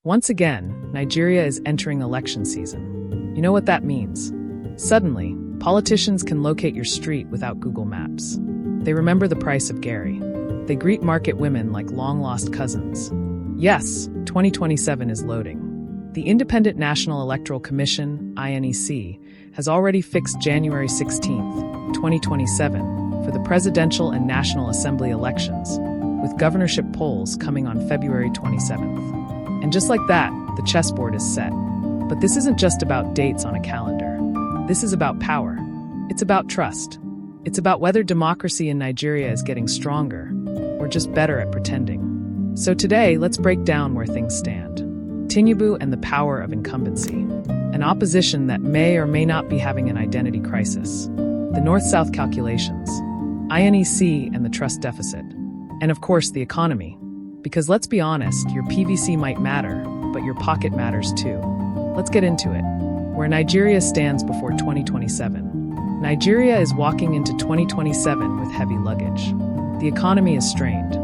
Once again, Nigeria is entering election season. You know what that means? Suddenly, politicians can locate your street without Google Maps. They remember the price of Gary. They greet market women like long-lost cousins. Yes, 2027 is loading. The Independent National Electoral Commission, INEC, has already fixed January 16, 2027, for the presidential and National Assembly elections, with governorship polls coming on February 27th. And just like that, the chessboard is set. But this isn't just about dates on a calendar. This is about power. It's about trust. It's about whether democracy in Nigeria is getting stronger, or just better at pretending. So today, let's break down where things stand. Tinubu and the power of incumbency. An opposition that may or may not be having an identity crisis. The North-South calculations. INEC and the trust deficit. And of course, the economy. Because let's be honest, your PVC might matter, but your pocket matters too. Let's get into it. Where Nigeria stands before 2027. Nigeria is walking into 2027 with heavy luggage. The economy is strained.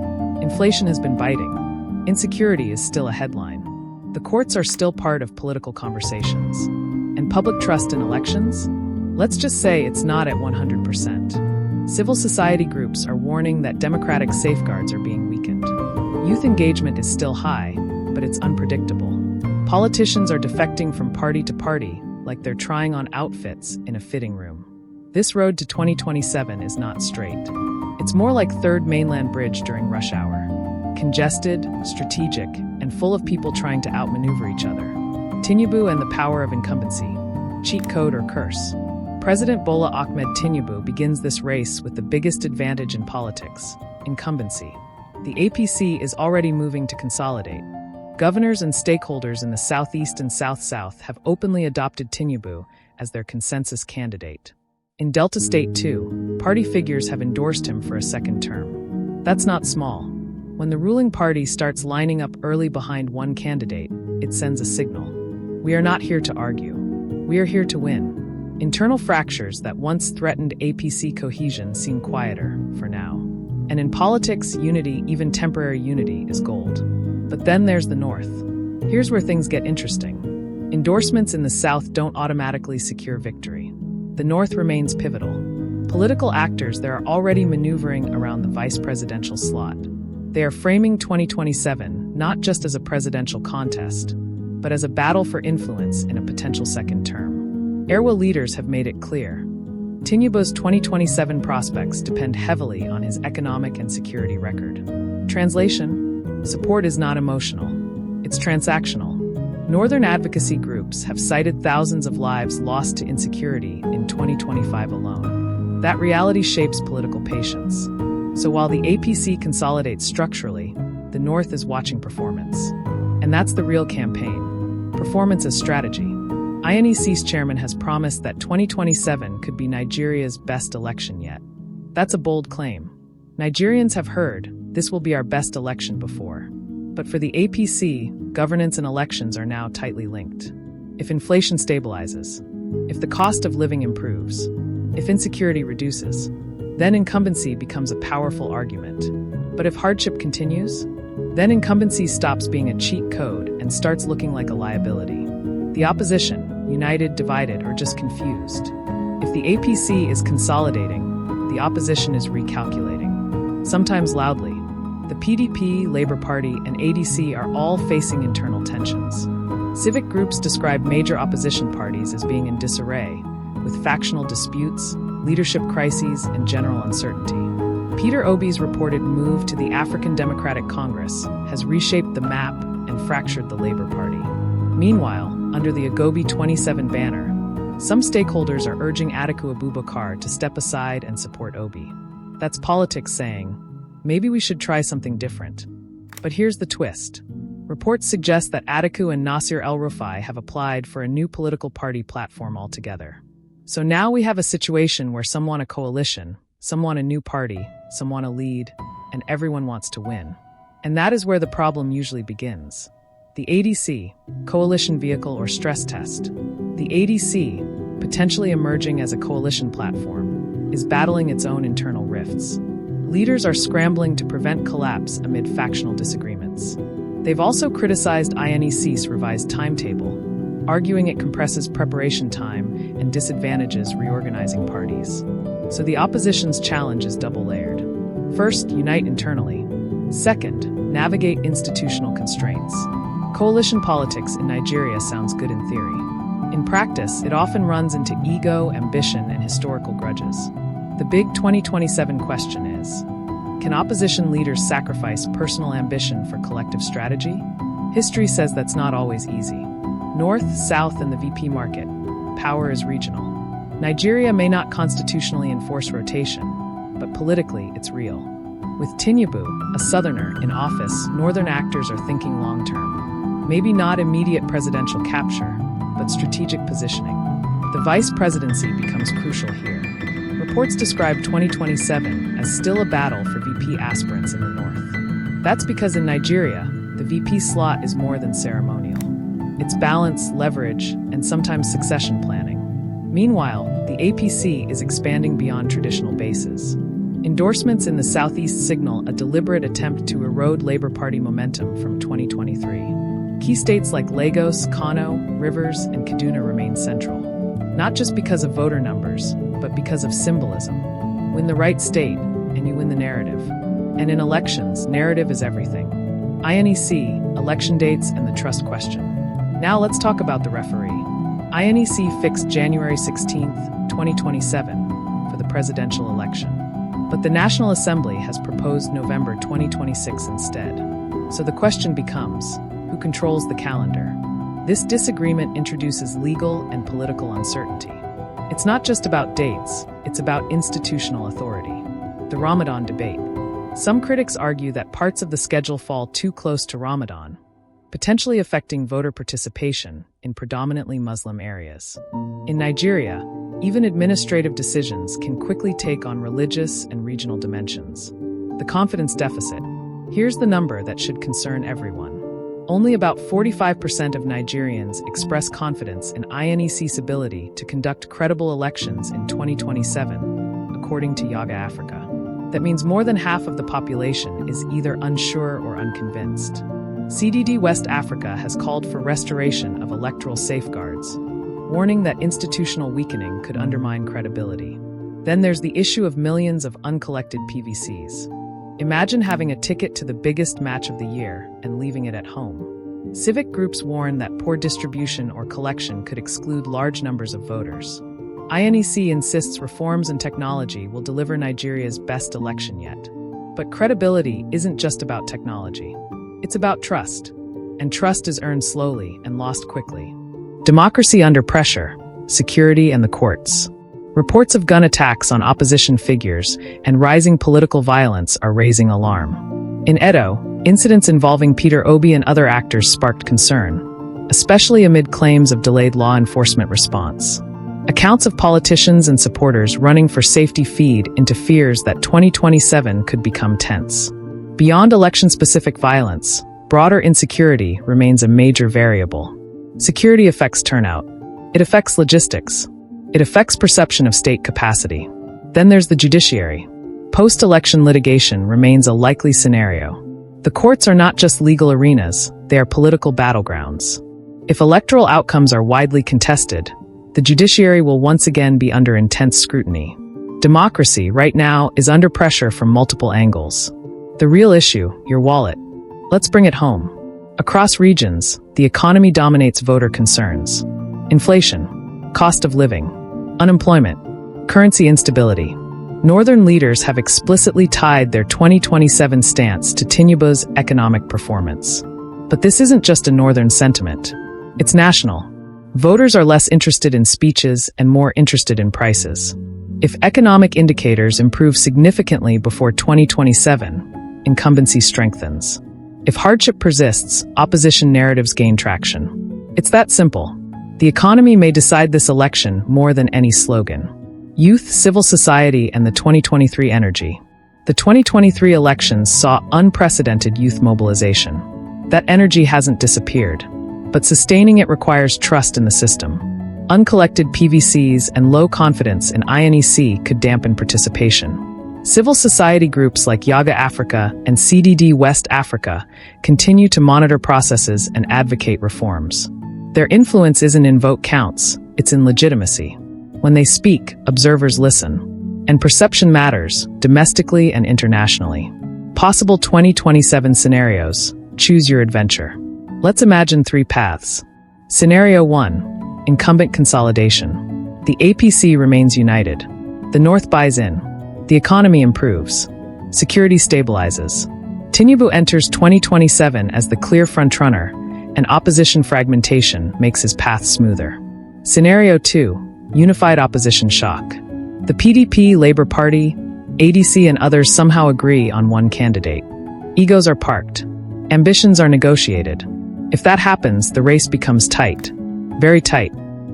Inflation has been biting. Insecurity is still a headline. The courts are still part of political conversations. And public trust in elections? Let's just say it's not at 100%. Civil society groups are warning that democratic safeguards are being weakened. Youth engagement is still high, but it's unpredictable. Politicians are defecting from party to party, like they're trying on outfits in a fitting room. This road to 2027 is not straight. It's more like Third Mainland Bridge during rush hour. Congested, strategic, and full of people trying to outmaneuver each other. Tinubu and the power of incumbency. Cheat code or curse. President Bola Ahmed Tinubu begins this race with the biggest advantage in politics: incumbency. The APC is already moving to consolidate. Governors and stakeholders in the Southeast and South-South have openly adopted Tinubu as their consensus candidate. In Delta State, too, party figures have endorsed him for a second term. That's not small. When the ruling party starts lining up early behind one candidate, it sends a signal. We are not here to argue. We are here to win. Internal fractures that once threatened APC cohesion seem quieter, for now. And in politics, unity, even temporary unity, is gold. But then there's the North. Here's where things get interesting. Endorsements in the South don't automatically secure victory. The North remains pivotal. Political actors there are already maneuvering around the vice presidential slot. They are framing 2027 not just as a presidential contest, but as a battle for influence in a potential second term. Airwa leaders have made it clear. Tinubu's 2027 prospects depend heavily on his economic and security record. Translation: support is not emotional. It's transactional. Northern advocacy groups have cited thousands of lives lost to insecurity in 2025 alone. That reality shapes political patience. So while the APC consolidates structurally, the North is watching performance. And that's the real campaign. Performance as strategy. INEC's chairman has promised that 2027 could be Nigeria's best election yet. That's a bold claim. Nigerians have heard, this will be our best election before. But for the APC, governance and elections are now tightly linked. If inflation stabilizes, if the cost of living improves, if insecurity reduces, then incumbency becomes a powerful argument. But if hardship continues, then incumbency stops being a cheat code and starts looking like a liability. The opposition, united, divided, or just confused. If the APC is consolidating, the opposition is recalculating. Sometimes loudly. The PDP, Labour Party, and ADC are all facing internal tensions. Civic groups describe major opposition parties as being in disarray, with factional disputes, leadership crises, and general uncertainty. Peter Obi's reported move to the African Democratic Congress has reshaped the map and fractured the Labour Party. Meanwhile, under the Agobi 27 banner, some stakeholders are urging Atiku Abubakar to step aside and support Obi. That's politics saying, maybe we should try something different. But here's the twist. Reports suggest that Atiku and Nasir El-Rufai have applied for a new political party platform altogether. So now we have a situation where some want a coalition, some want a new party, some want to lead, and everyone wants to win. And that is where the problem usually begins. The ADC, coalition vehicle or stress test. The ADC, potentially emerging as a coalition platform, is battling its own internal rifts. Leaders are scrambling to prevent collapse amid factional disagreements. They've also criticized INEC's revised timetable, arguing it compresses preparation time and disadvantages reorganizing parties. So the opposition's challenge is double-layered. First, unite internally. Second, navigate institutional constraints. Coalition politics in Nigeria sounds good in theory. In practice, it often runs into ego, ambition, and historical grudges. The big 2027 question is, can opposition leaders sacrifice personal ambition for collective strategy? History says that's not always easy. North, South, and the VP market. Power is regional. Nigeria may not constitutionally enforce rotation, but politically it's real. With Tinubu, a Southerner, in office, Northern actors are thinking long-term. Maybe not immediate presidential capture, but strategic positioning. The vice presidency becomes crucial here. Reports describe 2027 as still a battle for VP aspirants in the north. That's because in Nigeria, the VP slot is more than ceremonial. It's balance, leverage, and sometimes succession planning. Meanwhile, the APC is expanding beyond traditional bases. Endorsements in the southeast signal a deliberate attempt to erode Labour Party momentum from 2023. Key states like Lagos, Kano, Rivers, and Kaduna remain central. Not just because of voter numbers, but because of symbolism. Win the right state, and you win the narrative. And in elections, narrative is everything. INEC, election dates, and the trust question. Now let's talk about the referee. INEC fixed January 16th, 2027 for the presidential election. But the National Assembly has proposed November 2026 instead. So the question becomes, who controls the calendar? This disagreement introduces legal and political uncertainty. It's not just about dates, it's about institutional authority. The Ramadan debate. Some critics argue that parts of the schedule fall too close to Ramadan, potentially affecting voter participation in predominantly Muslim areas. In Nigeria, even administrative decisions can quickly take on religious and regional dimensions. The confidence deficit. Here's the number that should concern everyone. Only about 45% of Nigerians express confidence in INEC's ability to conduct credible elections in 2027, according to Yaga Africa. That means more than half of the population is either unsure or unconvinced. CDD West Africa has called for restoration of electoral safeguards, warning that institutional weakening could undermine credibility. Then there's the issue of millions of uncollected PVCs. Imagine having a ticket to the biggest match of the year and leaving it at home. Civic groups warn that poor distribution or collection could exclude large numbers of voters. INEC insists reforms and technology will deliver Nigeria's best election yet. But credibility isn't just about technology. It's about trust. And trust is earned slowly and lost quickly. Democracy under pressure, security and the courts. Reports of gun attacks on opposition figures and rising political violence are raising alarm. In Edo, incidents involving Peter Obi and other actors sparked concern, especially amid claims of delayed law enforcement response. Accounts of politicians and supporters running for safety feed into fears that 2027 could become tense. Beyond election-specific violence, broader insecurity remains a major variable. Security affects turnout. It affects logistics. It affects perception of state capacity. Then there's the judiciary. Post-election litigation remains a likely scenario. The courts are not just legal arenas, they are political battlegrounds. If electoral outcomes are widely contested, the judiciary will once again be under intense scrutiny. Democracy, right now, is under pressure from multiple angles. The real issue, your wallet. Let's bring it home. Across regions, the economy dominates voter concerns. Inflation, cost of living, unemployment, currency instability. Northern leaders have explicitly tied their 2027 stance to Tinubu's economic performance. But this isn't just a Northern sentiment. It's national. Voters are less interested in speeches and more interested in prices. If economic indicators improve significantly before 2027, incumbency strengthens. If hardship persists, opposition narratives gain traction. It's that simple. The economy may decide this election more than any slogan. Youth, civil society, and the 2023 energy. The 2023 elections saw unprecedented youth mobilization. That energy hasn't disappeared, but sustaining it requires trust in the system. Uncollected PVCs and low confidence in INEC could dampen participation. Civil society groups like Yaga Africa and CDD West Africa continue to monitor processes and advocate reforms. Their influence isn't in vote counts, it's in legitimacy. When they speak, observers listen. And perception matters, domestically and internationally. Possible 2027 scenarios. Choose your adventure. Let's imagine 3 paths. Scenario 1. Incumbent consolidation. The APC remains united. The North buys in. The economy improves. Security stabilizes. Tinubu enters 2027 as the clear frontrunner, and opposition fragmentation makes his path smoother. Scenario 2. Unified opposition shock. The PDP, Labour Party, ADC and others somehow agree on one candidate. Egos are parked. Ambitions are negotiated. If that happens, the race becomes tight. Very tight.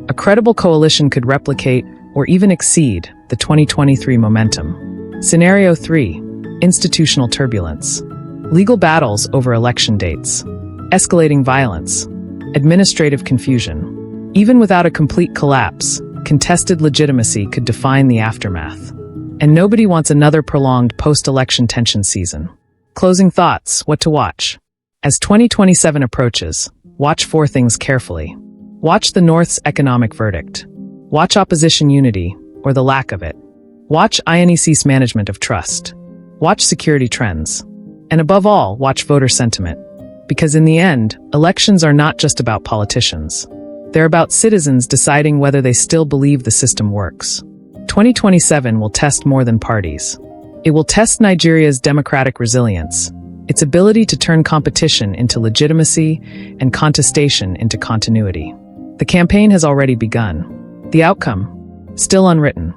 A credible coalition could replicate or even exceed the 2023 momentum. Scenario 3. Institutional turbulence. Legal battles over election dates. Escalating violence. Administrative confusion. Even without a complete collapse, contested legitimacy could define the aftermath. And nobody wants another prolonged post-election tension season. Closing thoughts, what to watch. As 2027 approaches, watch 4 things carefully. Watch the North's economic verdict. Watch opposition unity, or the lack of it. Watch INEC's management of trust. Watch security trends. And above all, watch voter sentiment. Because in the end, elections are not just about politicians. They're about citizens deciding whether they still believe the system works. 2027 will test more than parties. It will test Nigeria's democratic resilience, its ability to turn competition into legitimacy and contestation into continuity. The campaign has already begun. The outcome, still unwritten.